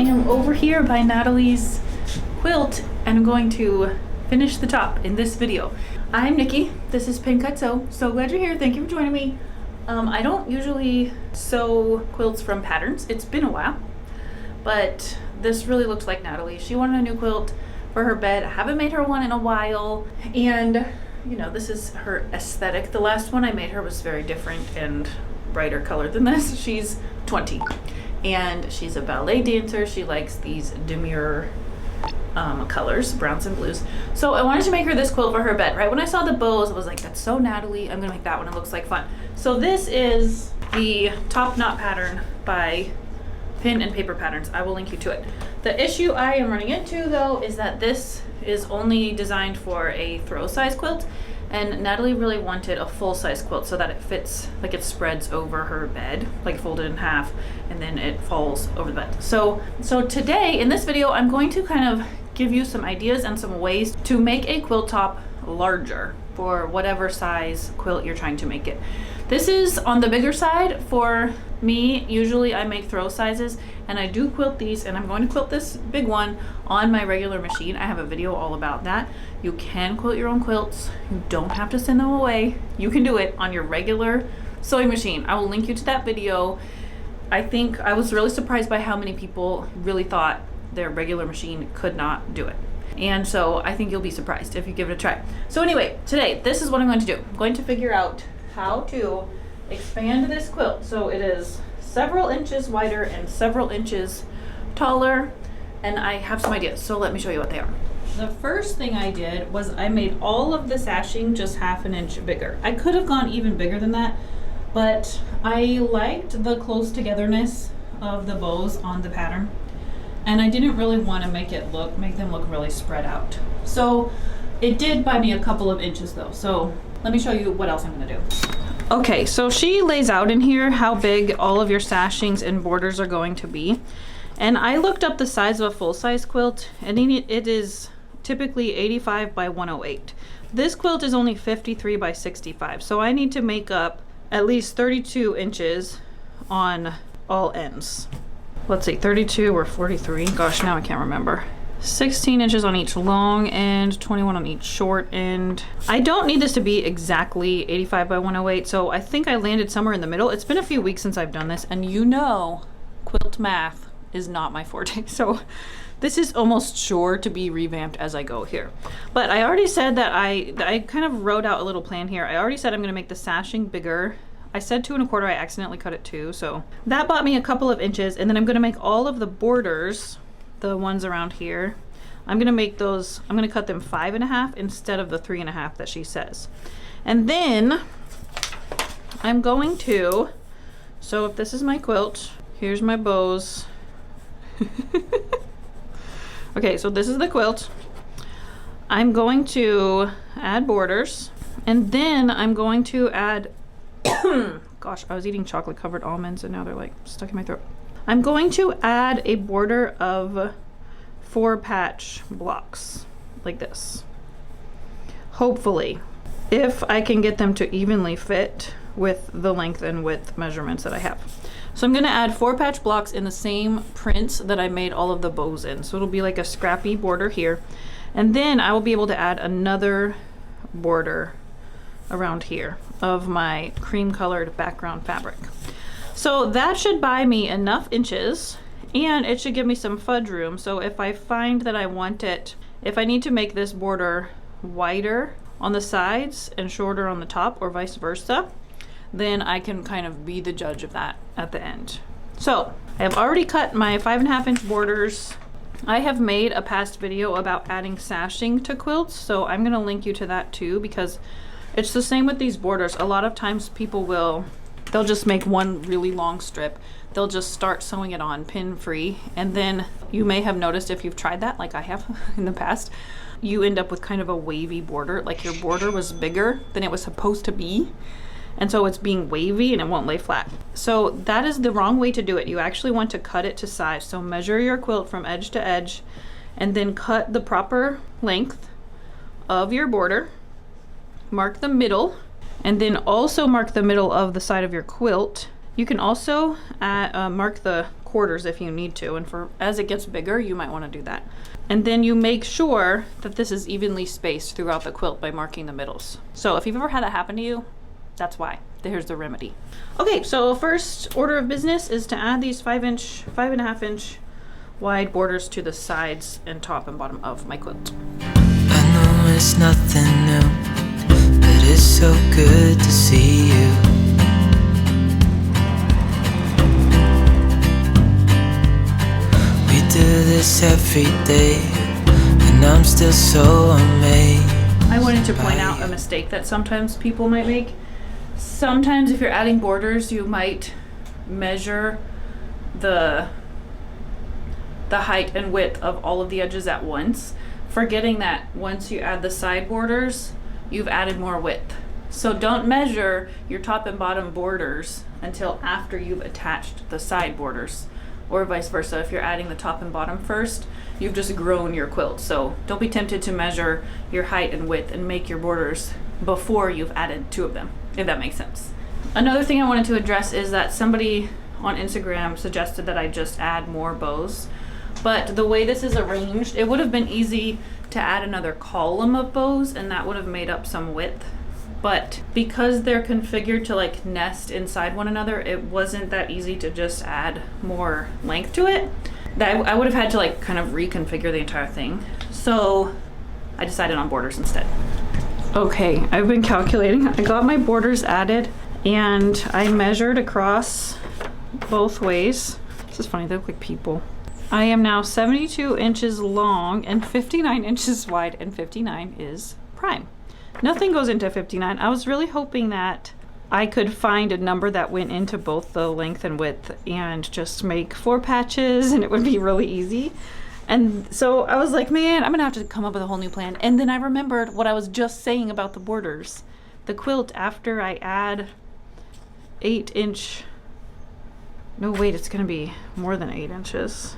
am over here by Natalie's quilt and I'm going to finish the top in this video. I'm Nikki, this is Pin Cut Sew. So glad you're here, thank you for joining me. I don't usually sew quilts from patterns, it's been a while, but this really looks like Natalie. She wanted a new quilt for her bed. I haven't made her one in a while, and you know, this is her aesthetic. The last one I made her was very different and brighter colored than this. She's 20 and she's a ballet dancer. She likes these demure colors, browns and blues. So I wanted to make her this quilt for her bed. Right when I saw the bows, I was like, that's so Natalie, I'm gonna make that one, it looks like fun. So this is the top knot pattern by Pin and Paper Patterns. I will link you to it. The issue I am running into though is that this is only designed for a throw size quilt, and Natalie really wanted a full size quilt so that it fits, like it spreads over her bed, like folded in half, and then it falls over the bed. So today in this video, I'm going to kind of give you some ideas and some ways to make a quilt top larger for whatever size quilt you're trying to make it. This is on the bigger side for me. Usually I make throw sizes and I do quilt these, and I'm going to quilt this big one on my regular machine. I have a video all about that. You can quilt your own quilts. You don't have to send them away. You can do it on your regular sewing machine. I will link you to that video. I think I was really surprised by how many people really thought their regular machine could not do it. And so I think you'll be surprised if you give it a try. So anyway, today, this is what I'm going to do. I'm going to figure out how to expand this quilt so it is several inches wider and several inches taller, and I have some ideas, so let me show you what they are. The first thing I did was I made all of the sashing just half an inch bigger. I could have gone even bigger than that, but I liked the close togetherness of the bows on the pattern, and I didn't really want to make them look really spread out. So it did buy me a couple of inches though. So let me show you what else I'm gonna do. Okay, so she lays out in here how big all of your sashings and borders are going to be. And I looked up the size of a full-size quilt, and it is typically 85 by 108. This quilt is only 53 by 65, so I need to make up at least 32 inches on all ends. Let's see, 32 or 43, gosh, now I can't remember. 16 inches on each long end, 21 on each short end. I don't need this to be exactly 85 by 108, so I think I landed somewhere in the middle. It's been a few weeks since I've done this, and you know, quilt math is not my forte, so this is almost sure to be revamped as I go here. But I already said that I kind of wrote out a little plan here. I already said I'm gonna make the sashing bigger. I said 2 1/4, I accidentally cut it 2, so that bought me a couple of inches, and then I'm gonna make all of the borders, the ones around here, I'm gonna cut them 5 1/2 instead of the 3 1/2 that she says. And then I'm going to, so if this is my quilt, here's my bows. Okay, so this is the quilt. I'm going to add borders, and then I'm going to add, gosh, I was eating chocolate covered almonds and now they're like stuck in my throat. I'm going to add a border of 4 patch blocks like this. Hopefully, if I can get them to evenly fit with the length and width measurements that I have. So I'm gonna add 4 patch blocks in the same prints that I made all of the bows in. So it'll be like a scrappy border here. And then I will be able to add another border around here of my cream colored background fabric. So that should buy me enough inches, and it should give me some fudge room. So if I find that I want it, if I need to make this border wider on the sides and shorter on the top, or vice versa, then I can kind of be the judge of that at the end. So I have already cut my 5 1/2 inch borders. I have made a past video about adding sashing to quilts, so I'm gonna link you to that too, because it's the same with these borders. A lot of times people they'll just make one really long strip. They'll just start sewing it on pin free, and then you may have noticed, if you've tried that like I have in the past, you end up with kind of a wavy border, like your border was bigger than it was supposed to be, and so it's being wavy and it won't lay flat. So that is the wrong way to do it. You actually want to cut it to size. So measure your quilt from edge to edge and then cut the proper length of your border, mark the middle, and then also mark the middle of the side of your quilt, You can also mark the quarters if you need to, and as it gets bigger, you might want to do that. And then you make sure that this is evenly spaced throughout the quilt by marking the middles. So if you've ever had that happen to you, that's why. Here's the remedy. Okay, so first order of business is to add these 5.5 inch wide borders to the sides and top and bottom of my quilt. I know it's nothing new, but it's so good to see you. We do this every day, and I'm still so amazed. I wanted to point out a mistake that sometimes people might make. Sometimes if you're adding borders, you might measure the height and width of all of the edges at once, forgetting that once you add the side borders, you've added more width. So don't measure your top and bottom borders until after you've attached the side borders, or vice versa. If you're adding the top and bottom first, you've just grown your quilt. So don't be tempted to measure your height and width and make your borders before you've added two of them, if that makes sense. Another thing I wanted to address is that somebody on Instagram suggested that I just add more bows. But the way this is arranged, it would have been easy to add another column of bows, and that would have made up some width. But because they're configured to like nest inside one another, it wasn't that easy to just add more length to it. That I would have had to like kind of reconfigure the entire thing. So I decided on borders instead. Okay, I've been calculating. I got my borders added and I measured across both ways. This is funny, they look like people. I am now 72 inches long and 59 inches wide, and 59 is prime. Nothing goes into 59. I was really hoping that I could find a number that went into both the length and width and just make 4 patches and it would be really easy. And so I was like, man, I'm gonna have to come up with a whole new plan. And then I remembered what I was just saying about the borders. The quilt, after I add 8-inch, no wait, it's gonna be more than 8 inches.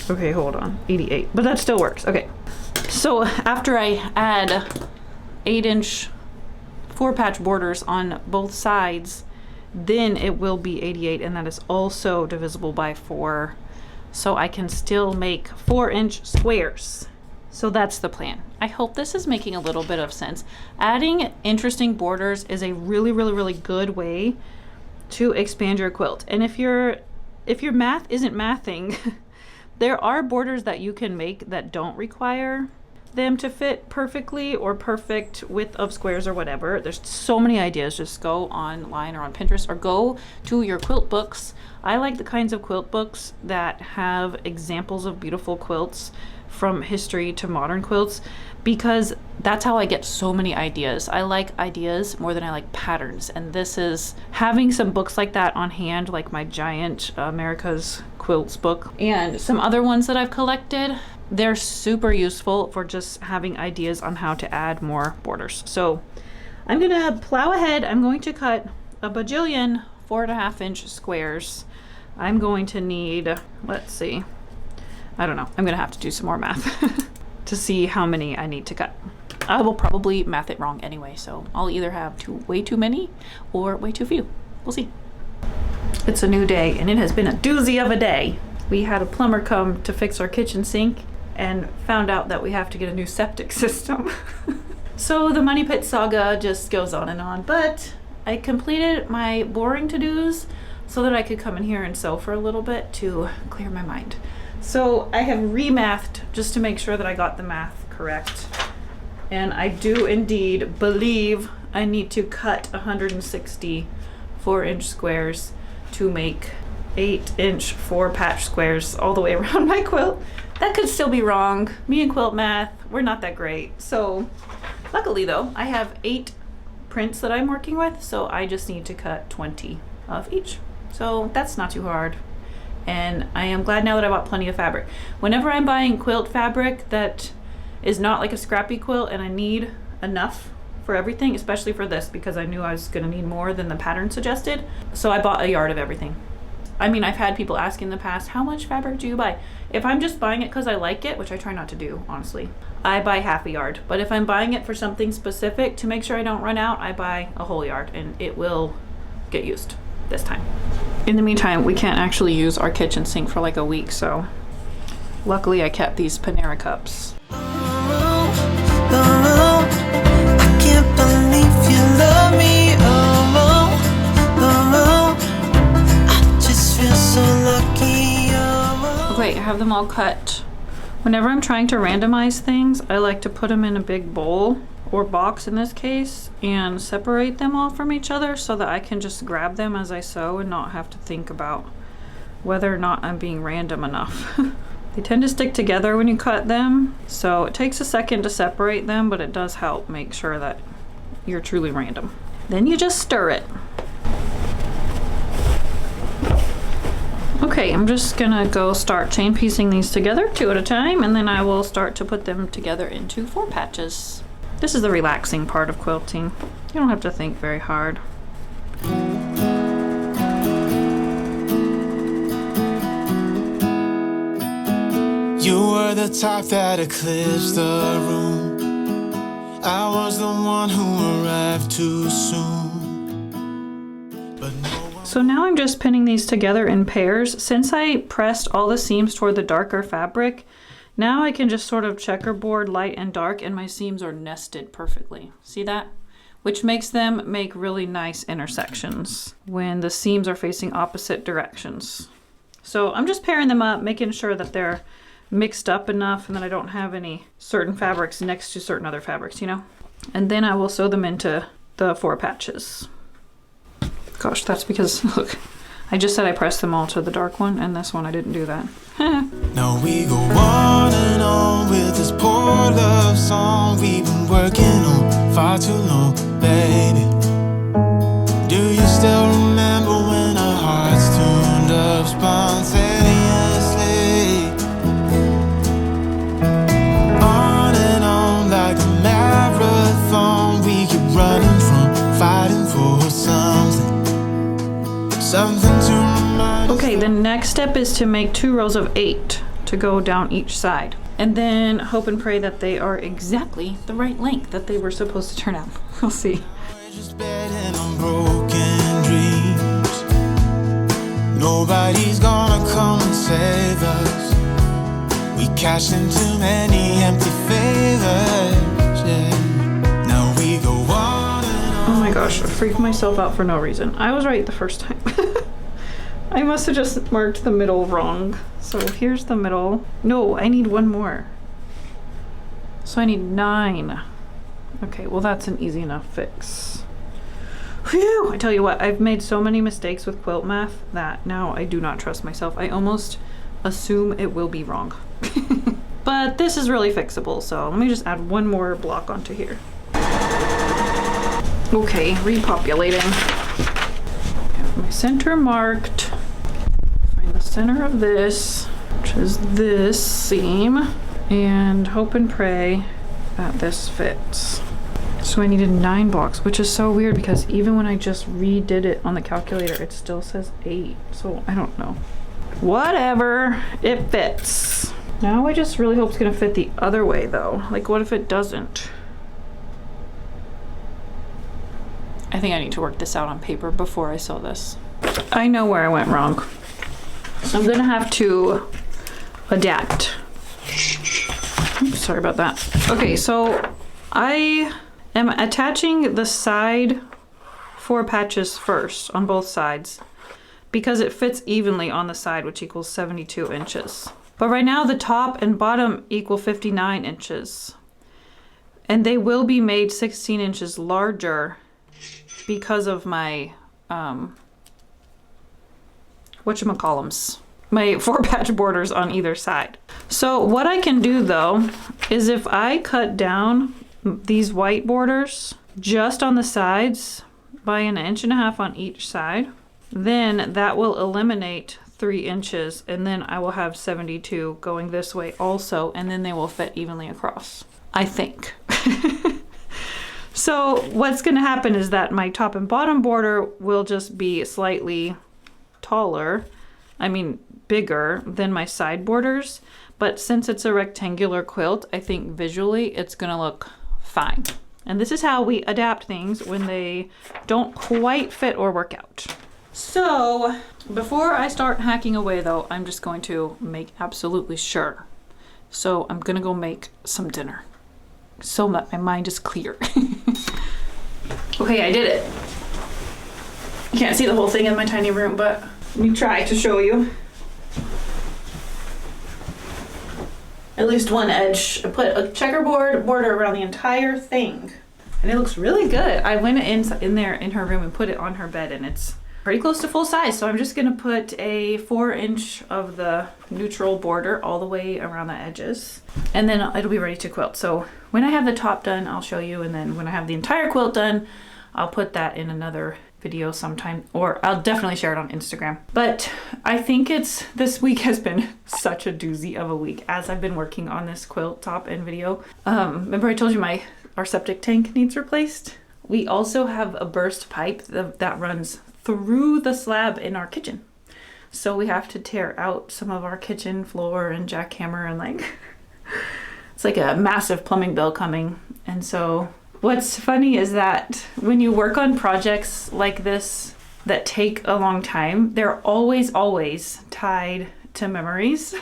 Okay, hold on, 88, but that still works. Okay, so after I add 8-inch 4-patch borders on both sides, then it will be 88, and that is also divisible by 4. So I can still make 4-inch squares. So that's the plan. I hope this is making a little bit of sense. Adding interesting borders is a really, really, really good way to expand your quilt. And if your math isn't mathing, there are borders that you can make that don't require them to fit perfectly or perfect width of squares or whatever. There's so many ideas. Just go online or on Pinterest or go to your quilt books. I like the kinds of quilt books that have examples of beautiful quilts from history to modern quilts, because that's how I get so many ideas. I like ideas more than I like patterns, and this is having some books like that on hand, like my giant America's Quilts book and some other ones that I've collected. They're super useful for just having ideas on how to add more borders. So I'm gonna plow ahead. I'm going to cut a bajillion 4.5-inch squares. I'm going to need, let's see, I don't know. I'm gonna have to do some more math to see how many I need to cut. I will probably math it wrong anyway, so I'll either have way too many or way too few. We'll see. It's a new day, and it has been a doozy of a day. We had a plumber come to fix our kitchen sink and found out that we have to get a new septic system. So the money pit saga just goes on, but I completed my boring to-dos so that I could come in here and sew for a little bit to clear my mind. So I have remathed just to make sure that I got the math correct. And I do indeed believe I need to cut 160 4-inch squares to make 8-inch 4-patch squares all the way around my quilt. That could still be wrong. Me and quilt math, we're not that great. So luckily though, I have 8 prints that I'm working with, so I just need to cut 20 of each. So that's not too hard. And I am glad now that I bought plenty of fabric. Whenever I'm buying quilt fabric that is not like a scrappy quilt and I need enough for everything, especially for this, because I knew I was gonna need more than the pattern suggested. So I bought a yard of everything. I mean, I've had people ask in the past, how much fabric do you buy? If I'm just buying it because I like it, which I try not to do, honestly, I buy half a yard. But if I'm buying it for something specific to make sure I don't run out, I buy a whole yard, and it will get used this time. In the meantime, we can't actually use our kitchen sink for like a week, so luckily I kept these Panera cups. I can't believe you love me. I just feel so lucky. Okay, I have them all cut. Whenever I'm trying to randomize things, I like to put them in a big bowl, or box in this case, and separate them all from each other so that I can just grab them as I sew and not have to think about whether or not I'm being random enough. They tend to stick together when you cut them, so it takes a second to separate them, but it does help make sure that you're truly random. Then you just stir it. Okay, I'm just gonna go start chain piecing these together 2 at a time, and then I will start to put them together into 4 patches. This is the relaxing part of quilting. You don't have to think very hard. You were the type that eclipsed the room. I was the one who arrived too soon. But no one... So now I'm just pinning these together in pairs. Since I pressed all the seams toward the darker fabric, now I can just sort of checkerboard light and dark, and my seams are nested perfectly. See that? Which makes them make really nice intersections when the seams are facing opposite directions. So I'm just pairing them up, making sure that they're mixed up enough and that I don't have any certain fabrics next to certain other fabrics, you know? And then I will sew them into the 4 patches. Gosh, that's because, look, I just said I pressed them all to the dark one, and this one I didn't do that. Now we go on and on with this poor love song we've been working on far too long, baby. Do you still remember when our hearts tuned up spontaneously? On and on like a marathon, we keep running from fighting for something to remind us. Okay, the next step is to make 2 rows of 8 to go down each side. And then hope and pray that they are exactly the right length that they were supposed to turn out. We'll see. We're just betting on broken dreams. Nobody's gonna come and save us. We cashed in too many empty favors, yeah. Now we go on and on. Oh my gosh, I freaked myself out for no reason. I was right the first time. I must have just marked the middle wrong. So here's the middle. No, I need 1 more. So I need 9. Okay, well that's an easy enough fix. Whew! I tell you what, I've made so many mistakes with quilt math that now I do not trust myself. I almost assume it will be wrong. But this is really fixable, so let me just add 1 more block onto here. Okay, repopulating. Have my center marked. Find the center of this, which is this seam, and hope and pray that this fits. So I needed 9 blocks, which is so weird because even when I just redid it on the calculator, it still says 8. So I don't know. Whatever, it fits. Now I just really hope it's gonna fit the other way though. Like what if it doesn't? I think I need to work this out on paper before I sew this. I know where I went wrong. I'm gonna have to adapt. Oops, sorry about that. Okay, so I am attaching the side 4 patches first on both sides because it fits evenly on the side, which equals 72 inches. But right now the top and bottom equal 59 inches. And they will be made 16 inches larger because of my, whatchamacallums, my 4 patch borders on either side. So what I can do though, is if I cut down these white borders just on the sides by 1.5 inches on each side, then that will eliminate 3 inches, and then I will have 72 going this way also, and then they will fit evenly across, I think. So what's gonna happen is that my top and bottom border will just be slightly taller, I mean bigger than my side borders, but since it's a rectangular quilt, I think visually it's gonna look fine. And this is how we adapt things when they don't quite fit or work out. So before I start hacking away though, I'm just going to make absolutely sure. So I'm gonna go make some dinner so that my mind is clear. Okay, I did it. You can't see the whole thing in my tiny room, but let me try to show you. At least one edge. I put a checkerboard border around the entire thing. And it looks really good. I went in there in her room and put it on her bed, and it's pretty close to full size. So I'm just gonna put a 4-inch of the neutral border all the way around the edges. And then it'll be ready to quilt. So when I have the top done, I'll show you. And then when I have the entire quilt done, I'll put that in another video sometime, or I'll definitely share it on Instagram. But I think this week has been such a doozy of a week as I've been working on this quilt top and video. Remember I told you our septic tank needs replaced? We also have a burst pipe that runs through the slab in our kitchen. So we have to tear out some of our kitchen floor and jackhammer, and like, it's like a massive plumbing bill coming. And so what's funny is that when you work on projects like this that take a long time, they're always tied to memories.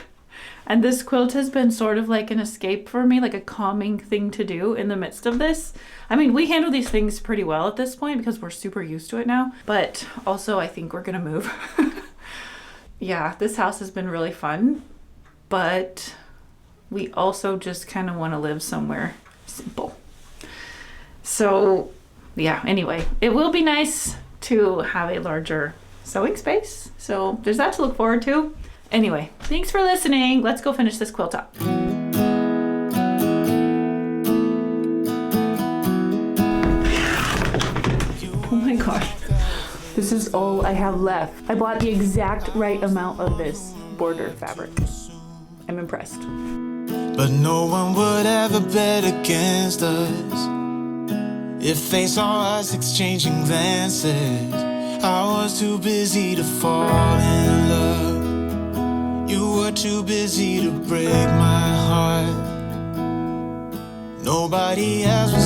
And this quilt has been sort of like an escape for me, like a calming thing to do in the midst of this. I mean, we handle these things pretty well at this point because we're super used to it now, but also I think we're gonna move. Yeah, this house has been really fun, but we also just kind of want to live somewhere simple. So yeah, anyway, it will be nice to have a larger sewing space. So there's that to look forward to. Anyway, thanks for listening. Let's go finish this quilt up. Oh my gosh. This is all I have left. I bought the exact right amount of this border fabric. I'm impressed. But no one would ever bet against us if they saw us exchanging glances. I was too busy to fall in love. You were too busy to break my heart. Nobody else was